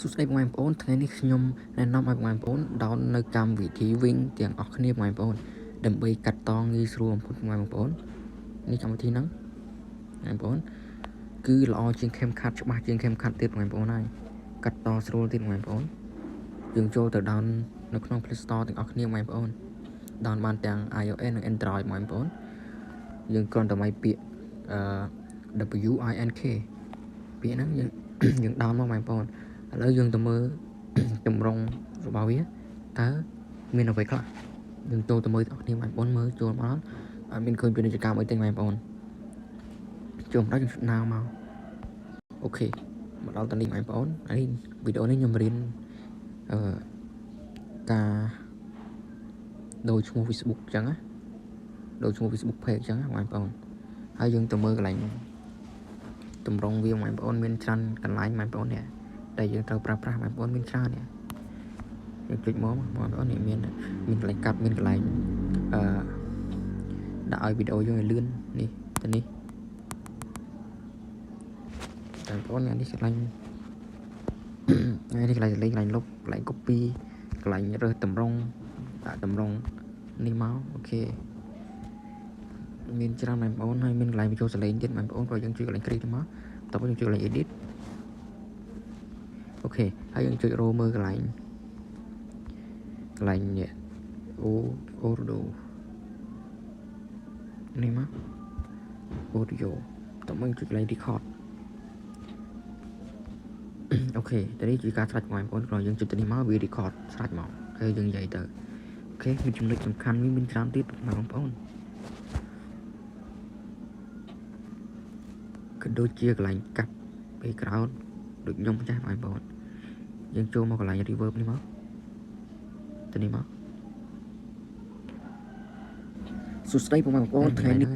សួស្តីបងប្អូនថ្ងៃនេះខ្ញុំណែនាំឲ្យបងប្អូនដោននៅកម្មវិធីវិញទាំងអស់គ្នាបងប្អូនដើម្បីកាត់តងាយស្រួលបំផុតបងប្អូននេះកម្មវិធីហ្នឹងបងប្អូនគឺល្អជាង Camcut ច្បាស់ជាង Camcut ទៀតបងប្អូនហើយកាត់តស្រួលទៀតបងប្អូនយើងចូលទៅដោននៅក្នុង Play Store ទាំងអស់គ្នាបងប្អូនដោនបានទាំង iOS និង Android បងប្អូនយើងគ្រាន់តែមកពាក្យWINK ពាក្យហ្នឹងយើងដោនមកបងប្អូនឥឡូវយើងទៅមើលតម្រងរបស់វាតើមានអ្វីខ្លះយើងចូលទៅមើលទាំងអស់គ្នាបងប្អូនមើលចូលមកអត់មានឃើញពាណិជ្ជកម្មអីទេបងប្អូនចូលមកយើងណាមកអូខេមកដល់តានេះបងប្អូននេះវីដេអូនេះខ្ញុំរៀនការដូរឈ្មោះ Facebook អញ្ចឹងណាដូរឈ្មោះ Facebook page អញ្ចឹងបងប្អូនហើយយើងទៅមើលកន្លែងតម្រងវាបងប្អូនមានច្រើនកន្លែងបងប្អូននេះដែលយើងត្រូវប្រើប្រាស់បងប្អូនមានច្រើននេះយើងចុចមកបងប្អូននេះមានកន្លែងកាត់មានកន្លែងដាក់ឲ្យវីដេអូយើងឲ្យលឿននេះទៅនេះបងប្អូននេះកន្លែងនេះកន្លែងលេខកន្លែងលុបកន្លែង copy កន្លែងរើសតម្រងដាក់តម្រងនេះមកអូខេមានច្រើនបងប្អូនហើយមានកន្លែងបញ្ចូលសលេងទៀតបងប្អូនក៏យើងជួយកន្លែង create មកតោះយើងជួយកន្លែង edit អូខេហើយយើងចុចរោមើលកន្លែងនេះអូរដូនេះមក audio តើយើងចុចកន្លែង record អូខេតនេះជាការស្រាច់បងប្អូនគ្រាន់យើងចុចទៅនេះមកវា record ស្រាច់មកហើយយើងនិយាយទៅអូខេមានចំណុចសំខាន់មានច្រើនទៀតបងប្អូនក៏ដូចជាកន្លែងកាត់ background ដូចខ្ញុំចាស់បងប្អូនយើងចូលមកកន្លែង reverb នេះមកទៅនេះមកសួស្តីបងប្អូនថ្ងៃនេះ